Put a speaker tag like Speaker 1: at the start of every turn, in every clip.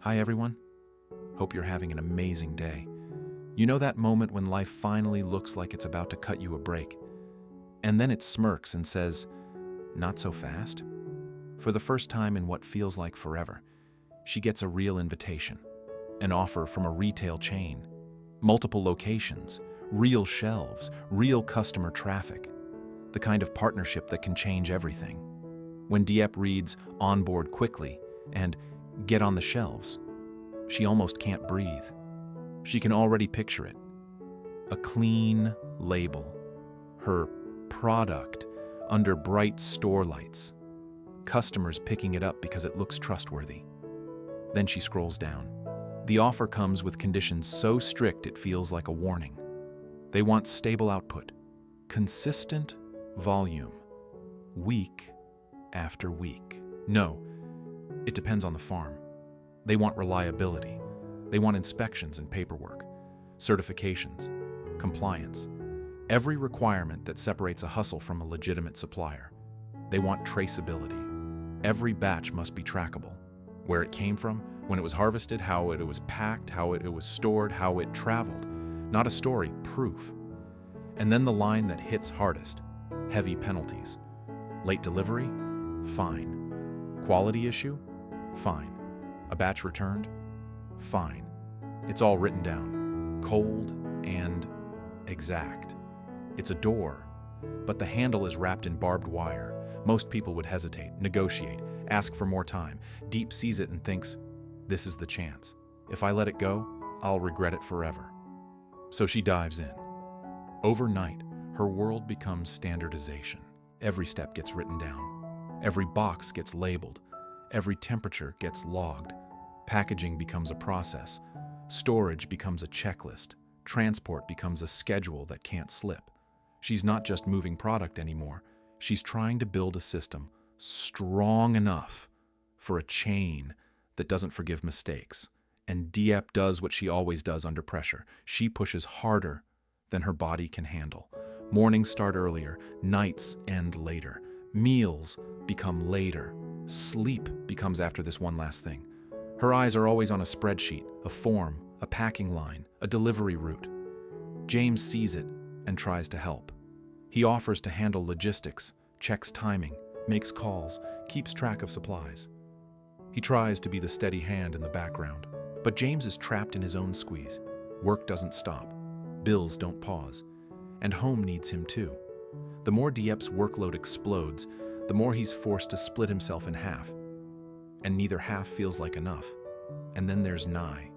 Speaker 1: Hi everyone, hope you're having an amazing day. You know that moment when life finally looks like it's about to cut you a break, and then it smirks and says, "Not so fast?" For the first time in what feels like forever, she gets a real invitation, an offer from a retail chain, multiple locations, real shelves, real customer traffic, the kind of partnership that can change everything. When Diep reads "onboard quickly" and "get on the shelves," she almost can't breathe. She can already picture it. A clean label, her product under bright store lights, customers picking it up because it looks trustworthy. Then she scrolls down. The offer comes with conditions so strict it feels like a warning. They want stable output, consistent volume, week after week. No, it depends on the farm. They want reliability. They want inspections and paperwork, certifications, compliance, every requirement that separates a hustle from a legitimate supplier. They want traceability. Every batch must be trackable. Where it came from, when it was harvested, how it was packed, how it was stored, how it traveled. Not a story, proof. And then the line that hits hardest: heavy penalties. Late delivery? Fine. Quality issue? Fine. A batch returned? Fine. It's all written down, cold and exact. It's a door, but the handle is wrapped in barbed wire. Most people would hesitate, negotiate, ask for more time. Diep sees it and thinks, this is the chance. If I let it go, I'll regret it forever. So she dives in. Overnight, her world becomes standardization. Every step gets written down. Every box gets labeled. Every temperature gets logged. Packaging becomes a process. Storage becomes a checklist. Transport becomes a schedule that can't slip. She's not just moving product anymore. She's trying to build a system strong enough for a chain that doesn't forgive mistakes. And Diep does what she always does under pressure. She pushes harder than her body can handle. Mornings start earlier, nights end later. Meals become later. Sleep becomes after this one last thing. Her eyes are always on a spreadsheet, a form, a packing line, a delivery route. James sees it and tries to help. He offers to handle logistics, checks timing, makes calls, keeps track of supplies. He tries to be the steady hand in the background, but James is trapped in his own squeeze. Work doesn't stop, bills don't pause, and home needs him too. The more Diep's workload explodes, the more he's forced to split himself in half. And neither half feels like enough. And then there's Ly.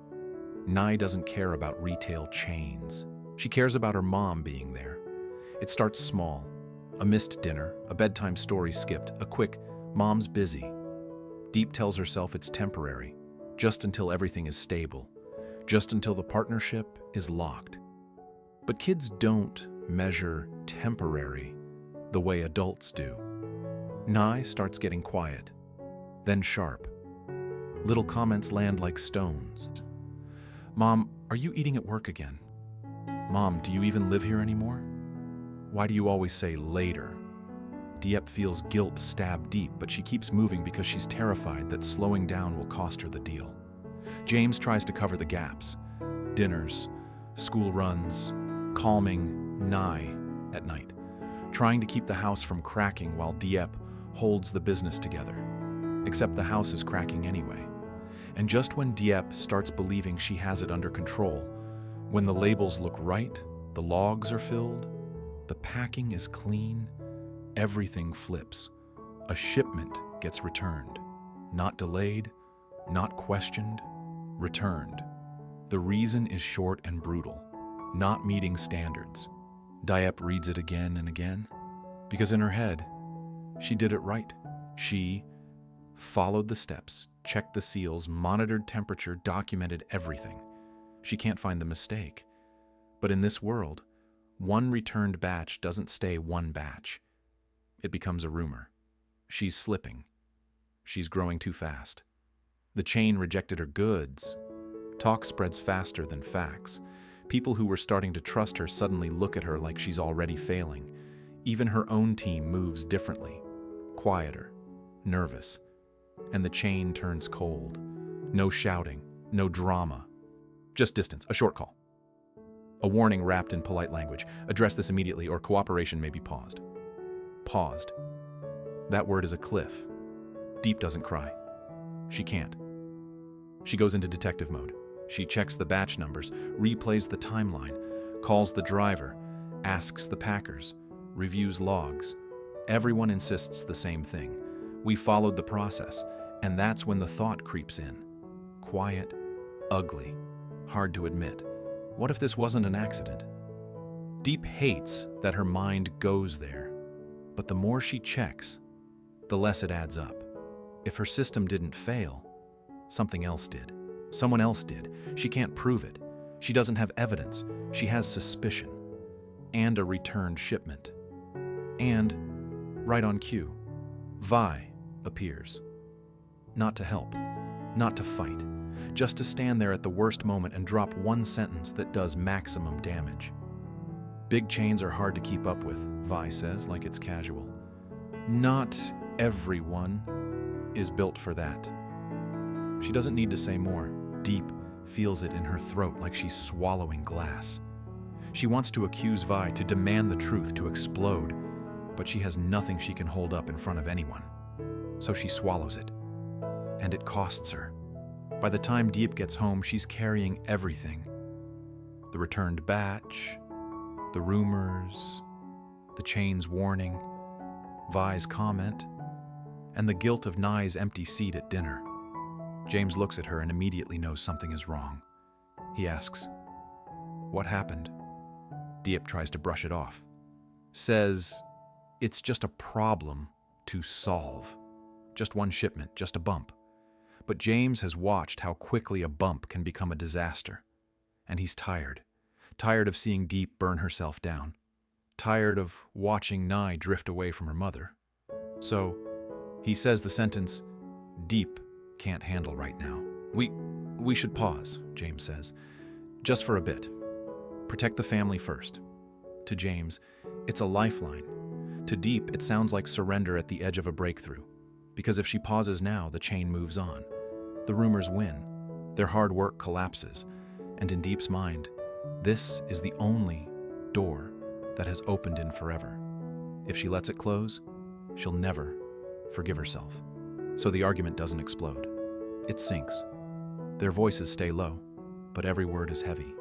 Speaker 1: Ly doesn't care about retail chains. She cares about her mom being there. It starts small. A missed dinner, a bedtime story skipped, a quick, "Mom's busy." Diep tells herself it's temporary, just until everything is stable, just until the partnership is locked. But kids don't measure temporary the way adults do. Ly starts getting quiet, then sharp. Little comments land like stones. "Mom, are you eating at work again? Mom, do you even live here anymore? Why do you always say later?" Diep feels guilt stab deep, but she keeps moving because she's terrified that slowing down will cost her the deal. James tries to cover the gaps. Dinners, school runs, calming Ly at night, trying to keep the house from cracking while Diep holds the business together. Except the house is cracking anyway. And just when Diep starts believing she has it under control, when the labels look right, the logs are filled, the packing is clean, everything flips. A shipment gets returned. Not delayed, not questioned, returned. The reason is short and brutal: not meeting standards. Diep reads it again and again, because in her head, she did it right. She followed the steps, checked the seals, monitored temperature, documented everything. She can't find the mistake. But in this world, one returned batch doesn't stay one batch. It becomes a rumor. She's slipping. She's growing too fast. The chain rejected her goods. Talk spreads faster than facts. People who were starting to trust her suddenly look at her like she's already failing. Even her own team moves differently, quieter, nervous, and the chain turns cold. No shouting, no drama. Just distance, a short call. A warning wrapped in polite language. Address this immediately or cooperation may be paused. Paused. That word is a cliff. Diep doesn't cry. She can't. She goes into detective mode. She checks the batch numbers, replays the timeline, calls the driver, asks the packers, reviews logs. Everyone insists the same thing. We followed the process, and that's when the thought creeps in. Quiet, ugly, hard to admit. What if this wasn't an accident? Diep hates that her mind goes there, but the more she checks, the less it adds up. If her system didn't fail, something else did. Someone else did. She can't prove it. She doesn't have evidence. She has suspicion. And a returned shipment. And, right on cue, Vi appears. Not to help. Not to fight. Just to stand there at the worst moment and drop one sentence that does maximum damage. Big chains are hard to keep up with, Vi says, like it's casual. Not everyone is built for that. She doesn't need to say more. Diep feels it in her throat like she's swallowing glass. She wants to accuse Vi, to demand the truth, to explode, but she has nothing she can hold up in front of anyone. So she swallows it. And it costs her. By the time Diep gets home, she's carrying everything. The returned batch, the rumors, the chain's warning, Vi's comment, and the guilt of Nye's empty seat at dinner. James looks at her and immediately knows something is wrong. He asks, "What happened?" Diep tries to brush it off. Says, it's just a problem to solve. Just one shipment, just a bump. But James has watched how quickly a bump can become a disaster. And he's tired. Tired of seeing Diep burn herself down. Tired of watching Nye drift away from her mother. So, he says the sentence, Diep can't handle right now. We should pause, James says. Just for a bit. Protect the family first. To James, it's a lifeline. To Diep, it sounds like surrender at the edge of a breakthrough. Because if she pauses now, the chain moves on. The rumors win. Their hard work collapses. And in Diep's mind, this is the only door that has opened in forever. If she lets it close, she'll never forgive herself. So the argument doesn't explode. It sinks. Their voices stay low, but every word is heavy.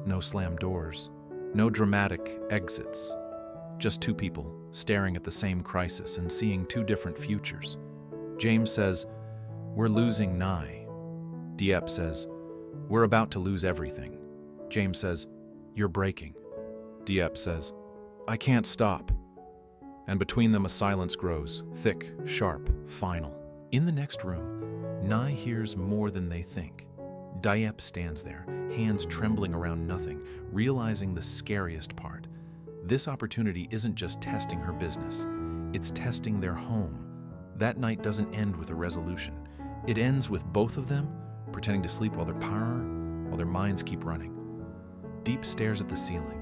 Speaker 1: No slammed doors, no dramatic exits. Just two people staring at the same crisis and seeing two different futures. James says, "We're losing Nye." Diep says, "We're about to lose everything." James says, "You're breaking." Diep says, "I can't stop." And between them a silence grows, thick, sharp, final. In the next room, Nye hears more than they think. Diep stands there, hands trembling around nothing, realizing the scariest part. This opportunity isn't just testing her business, it's testing their home. That night doesn't end with a resolution. It ends with both of them pretending to sleep while their minds keep running. Diep stares at the ceiling,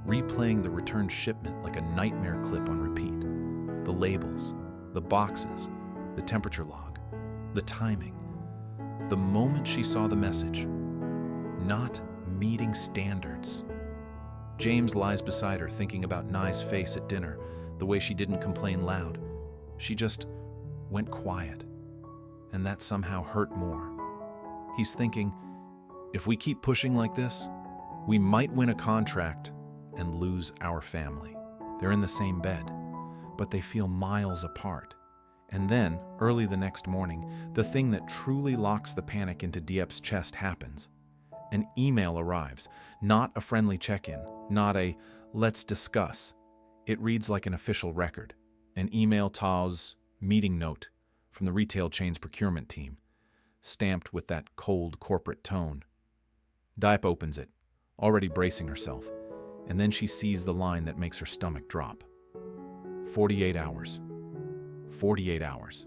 Speaker 1: replaying the returned shipment like a nightmare clip on repeat. The labels, the boxes, the temperature log, the timing. The moment she saw the message, not meeting standards. James lies beside her thinking about Nye's face at dinner, the way she didn't complain loud. She just went quiet, and that somehow hurt more. He's thinking, if we keep pushing like this, we might win a contract and lose our family. They're in the same bed, but they feel miles apart. And then, early the next morning, the thing that truly locks the panic into Diep's chest happens. An email arrives, not a friendly check-in, not a "let's discuss." It reads like an official record. An email Tao's meeting note from the retail chain's procurement team, stamped with that cold corporate tone. Diep opens it, already bracing herself, and then she sees the line that makes her stomach drop. 48 hours. 48 hours.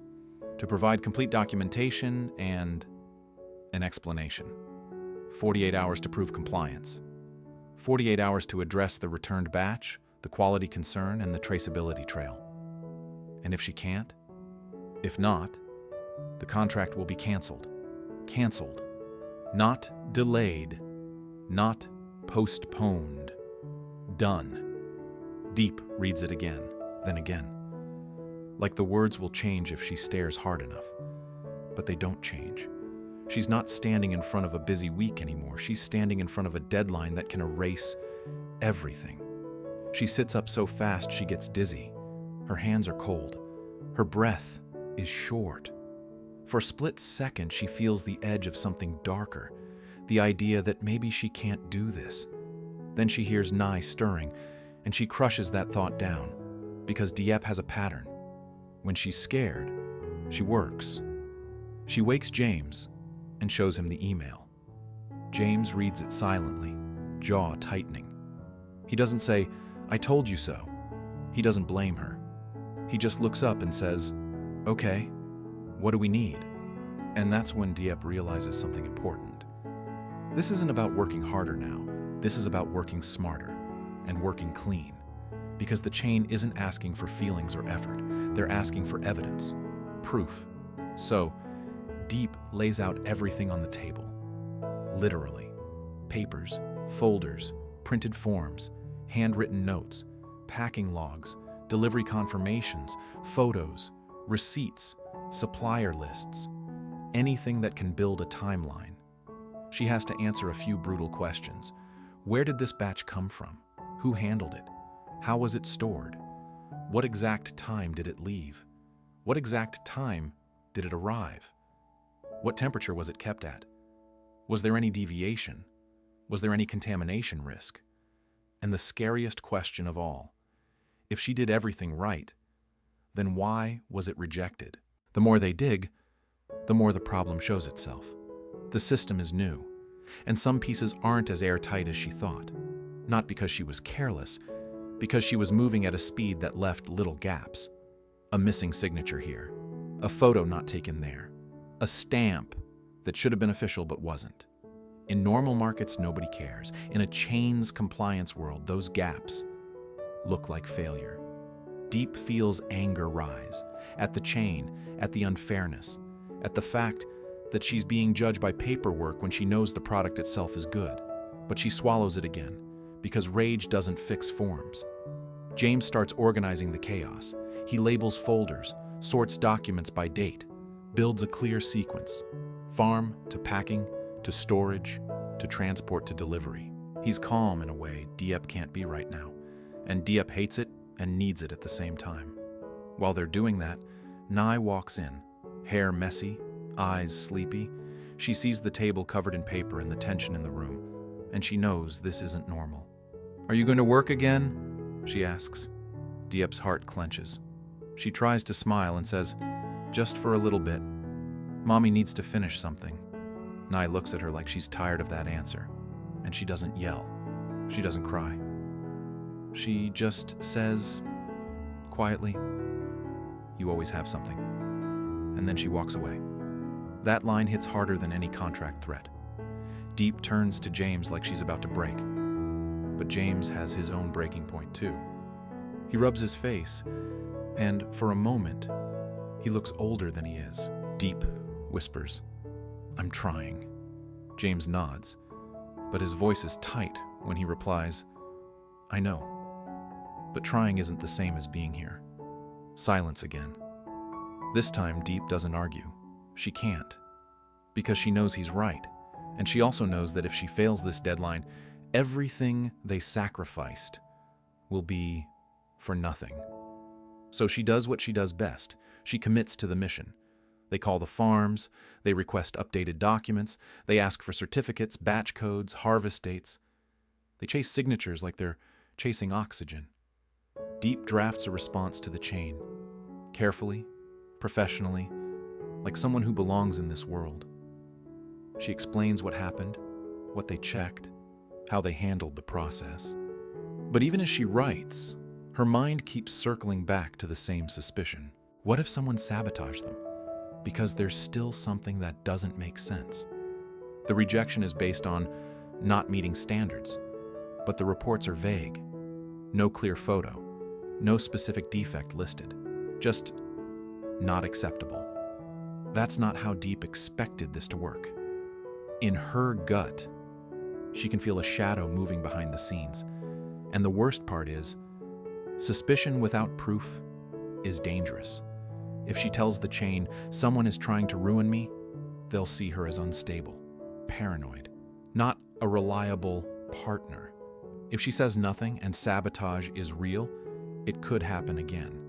Speaker 1: To provide complete documentation and an explanation. 48 hours to prove compliance. 48 hours to address the returned batch, the quality concern, and the traceability trail. And if she can't, if not, the contract will be canceled. canceled. Not delayed, not postponed. Done. Diep reads it again, then again. Like the words will change if she stares hard enough. But they don't change. She's not standing in front of a busy week anymore. She's standing in front of a deadline that can erase everything. She sits up so fast she gets dizzy. Her hands are cold. Her breath is short. For a split second, she feels the edge of something darker, the idea that maybe she can't do this. Then she hears Ly stirring, and she crushes that thought down, because Diep has a pattern. When she's scared, she works. She wakes James and shows him the email. James reads it silently, jaw tightening. He doesn't say, "I told you so." He doesn't blame her. He just looks up and says, "Okay, what do we need?" And that's when Diep realizes something important. This isn't about working harder now. This is about working smarter and working clean. Because the chain isn't asking for feelings or effort. They're asking for evidence, proof. So, Diep lays out everything on the table. Literally. Papers, folders, printed forms, handwritten notes, packing logs, delivery confirmations, photos, receipts, supplier lists, anything that can build a timeline. She has to answer a few brutal questions. Where did this batch come from? Who handled it? How was it stored? What exact time did it leave? What exact time did it arrive? What temperature was it kept at? Was there any deviation? Was there any contamination risk? And the scariest question of all, if she did everything right, then why was it rejected? The more they dig, the more the problem shows itself. The system is new, and some pieces aren't as airtight as she thought. Not because she was careless, because she was moving at a speed that left little gaps. A missing signature here, a photo not taken there, a stamp that should have been official but wasn't. In normal markets, nobody cares. In a chains compliance world, those gaps look like failure. Diep feels anger rise at the chain, at the unfairness, at the fact that she's being judged by paperwork when she knows the product itself is good. But she swallows it again, because rage doesn't fix forms. James starts organizing the chaos. He labels folders, sorts documents by date, builds a clear sequence. Farm to packing, to storage, to transport to delivery. He's calm in a way Diep can't be right now, and Diep hates it and needs it at the same time. While they're doing that, Ly walks in, hair messy, eyes sleepy. She sees the table covered in paper and the tension in the room, and she knows this isn't normal. "Are you going to work again?" she asks. Diep's heart clenches. She tries to smile and says, "Just for a little bit. Mommy needs to finish something." Ly looks at her like she's tired of that answer, and she doesn't yell. She doesn't cry. She just says, quietly, "You always have something." And then she walks away. That line hits harder than any contract threat. Diep turns to James like she's about to break. But James has his own breaking point too. He rubs his face, and for a moment, he looks older than he is. Diep whispers, "I'm trying." James nods, but his voice is tight when he replies, "I know, but trying isn't the same as being here." Silence again. This time, Diep doesn't argue. She can't, because she knows he's right, and she also knows that if she fails this deadline, everything they sacrificed will be for nothing. So she does what she does best. She commits to the mission. They call the farms, they request updated documents, they ask for certificates, batch codes, harvest dates. They chase signatures like they're chasing oxygen. Diep drafts a response to the chain, carefully, professionally, like someone who belongs in this world. She explains what happened, what they checked, how they handled the process. But even as she writes, her mind keeps circling back to the same suspicion. What if someone sabotaged them? Because there's still something that doesn't make sense. The rejection is based on not meeting standards, but the reports are vague. No clear photo, no specific defect listed, just not acceptable. That's not how Diep expected this to work. In her gut, she can feel a shadow moving behind the scenes. And the worst part is, suspicion without proof is dangerous. If she tells the chain, someone is trying to ruin me, they'll see her as unstable, paranoid, not a reliable partner. If she says nothing and sabotage is real, it could happen again.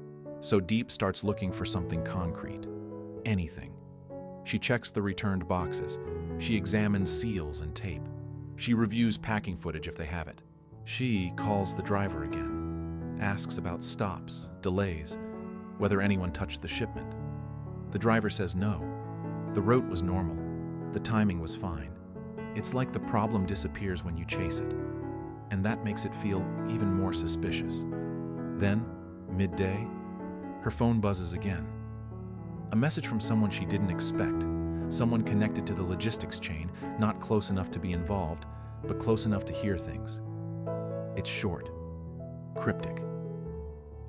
Speaker 1: So Diep starts looking for something concrete. Anything. She checks the returned boxes. She examines seals and tape. She reviews packing footage if they have it. She calls the driver again, asks about stops, delays, whether anyone touched the shipment. The driver says no. The route was normal. The timing was fine. It's like the problem disappears when you chase it, and that makes it feel even more suspicious. Then, midday, her phone buzzes again. A message from someone she didn't expect, someone connected to the logistics chain, not close enough to be involved, but close enough to hear things. It's short, cryptic.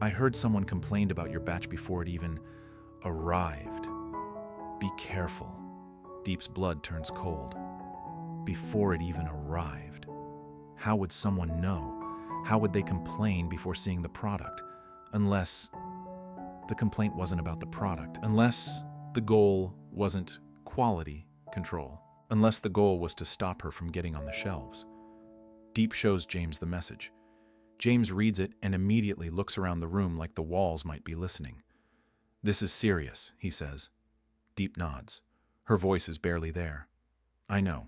Speaker 1: I heard someone complained about your batch before it even arrived. Be careful. Diep's blood turns cold. Before it even arrived. How would someone know? How would they complain before seeing the product? Unless the complaint wasn't about the product. Unless the goal wasn't quality control. Unless the goal was to stop her from getting on the shelves. Diep shows James the message. James reads it and immediately looks around the room like the walls might be listening. "This is serious," he says. Diep nods. Her voice is barely there. "I know."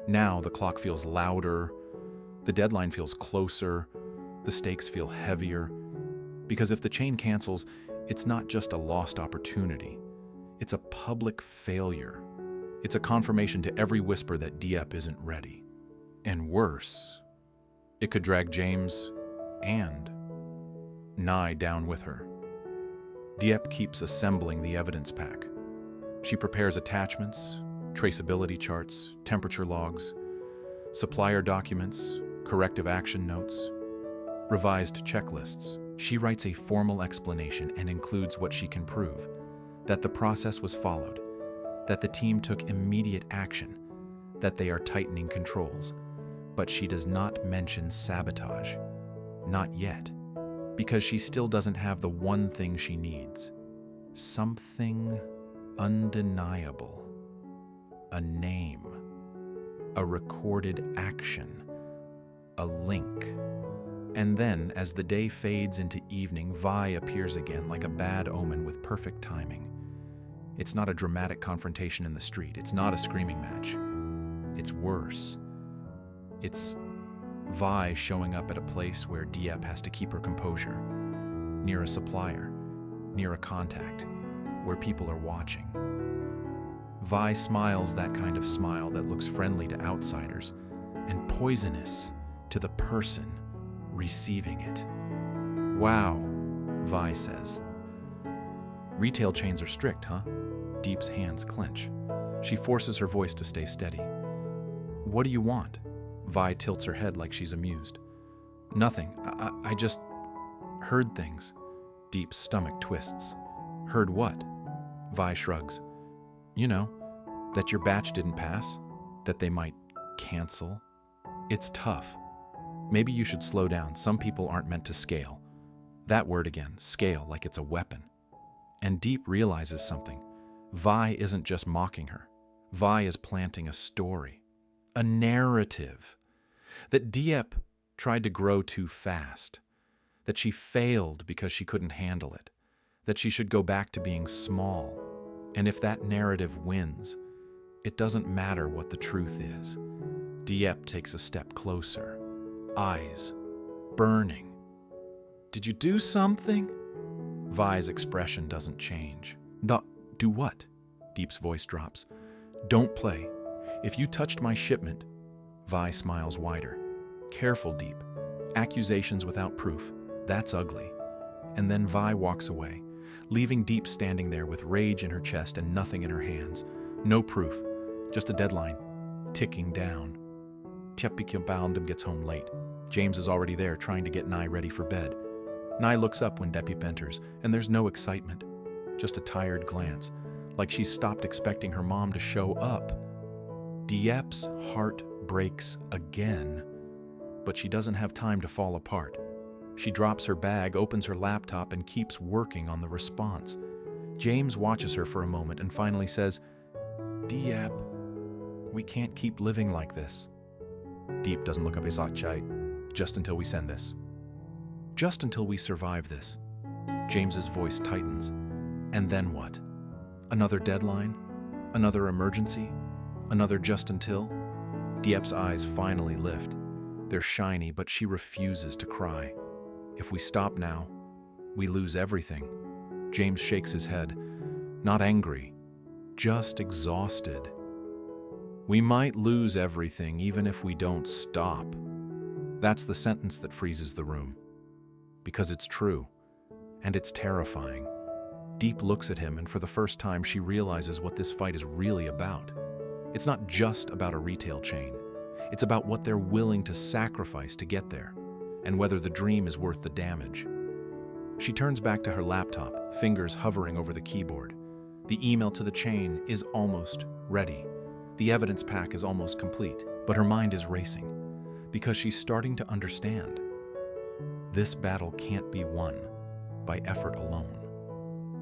Speaker 1: Now the clock feels louder, the deadline feels closer, the stakes feel heavier. Because if the chain cancels, it's not just a lost opportunity. It's a public failure. It's a confirmation to every whisper that Diep isn't ready. And worse, it could drag James and Ly down with her. Diep keeps assembling the evidence pack. She prepares attachments, traceability charts, temperature logs, supplier documents, corrective action notes, revised checklists. She writes a formal explanation and includes what she can prove, that the process was followed, that the team took immediate action, that they are tightening controls. But she does not mention sabotage. Not yet. Because she still doesn't have the one thing she needs. Something undeniable. A name. A recorded action. A link. And then, as the day fades into evening, Vi appears again like a bad omen with perfect timing. It's not a dramatic confrontation in the street. It's not a screaming match. It's worse. It's Vi showing up at a place where Diep has to keep her composure, near a supplier, near a contact, where people are watching. Vi smiles that kind of smile that looks friendly to outsiders and poisonous to the person receiving it. "Wow," Vi says. "Retail chains are strict, huh?" Diep's hands clench. She forces her voice to stay steady. "What do you want?" Vi tilts her head like she's amused. "Nothing. I just heard things." Diep's stomach twists. "Heard what?" Vi shrugs. "You know, that your batch didn't pass, that they might cancel. It's tough. Maybe you should slow down. Some people aren't meant to scale." That word again, scale, like it's a weapon. And Diep realizes something. Vi isn't just mocking her. Vi is planting a story, a narrative. That Diep tried to grow too fast, that she failed because she couldn't handle it, that she should go back to being small. And if that narrative wins, it doesn't matter what the truth is. Diep takes a step closer, eyes burning. "Did you do something?" Vi's expression doesn't change. Do what?" Diep's voice drops. "Don't play. If you touched my shipment..." Vi smiles wider. "Careful, Diep. Accusations without proof. That's ugly." And then Vi walks away, leaving Diep standing there with rage in her chest and nothing in her hands. No proof, just a deadline, ticking down. Tiepikjabaldum gets home late. James is already there trying to get Ly ready for bed. Ly looks up when Diep enters, and there's no excitement, just a tired glance, like she's stopped expecting her mom to show up. Diep's heart breaks again, but she doesn't have time to fall apart. She drops her bag, opens her laptop, and keeps working on the response. James watches her for a moment and finally says, "Diep, we can't keep living like this." Diep doesn't look up his chai, "Just until we send this. Just until we survive this." James's voice tightens. "And then what? Another deadline? Another emergency? Another just until?" Diep's eyes finally lift. They're shiny, but she refuses to cry. "If we stop now, we lose everything." James shakes his head, not angry, just exhausted. "We might lose everything even if we don't stop." That's the sentence that freezes the room. Because it's true, and it's terrifying. Diep looks at him, and for the first time she realizes what this fight is really about. It's not just about a retail chain. It's about what they're willing to sacrifice to get there, and whether the dream is worth the damage. She turns back to her laptop, fingers hovering over the keyboard. The email to the chain is almost ready. The evidence pack is almost complete, but her mind is racing because she's starting to understand. This battle can't be won by effort alone.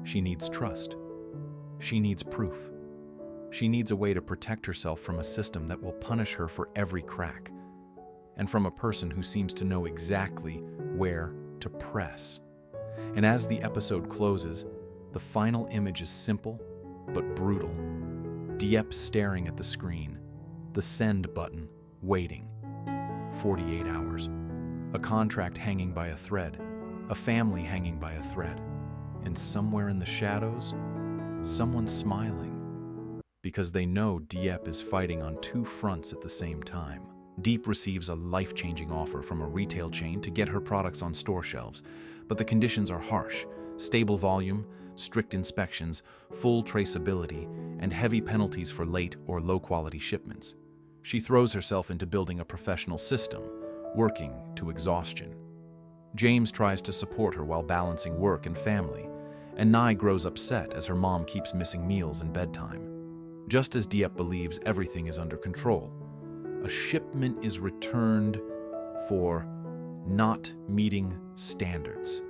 Speaker 1: She needs trust. She needs proof. She needs a way to protect herself from a system that will punish her for every crack, and from a person who seems to know exactly where to press. And as the episode closes, the final image is simple but brutal. Diep staring at the screen, the send button waiting. 48 hours. A contract hanging by a thread, a family hanging by a thread, and somewhere in the shadows, someone smiling. Because they know Diep is fighting on two fronts at the same time. Diep receives a life-changing offer from a retail chain to get her products on store shelves, but the conditions are harsh: stable volume, strict inspections, full traceability, and heavy penalties for late or low-quality shipments. She throws herself into building a professional system, working to exhaustion. James tries to support her while balancing work and family, and Ly grows upset as her mom keeps missing meals and bedtime. Just as Diep believes everything is under control, a shipment is returned for not meeting standards,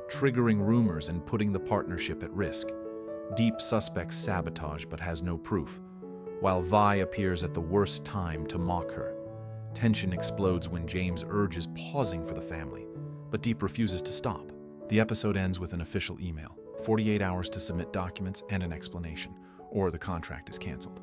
Speaker 1: triggering rumors and putting the partnership at risk. Diep suspects sabotage but has no proof, while Vi appears at the worst time to mock her. Tension explodes when James urges pausing for the family, but Diep refuses to stop. The episode ends with an official email: 48 hours to submit documents and an explanation, or the contract is canceled.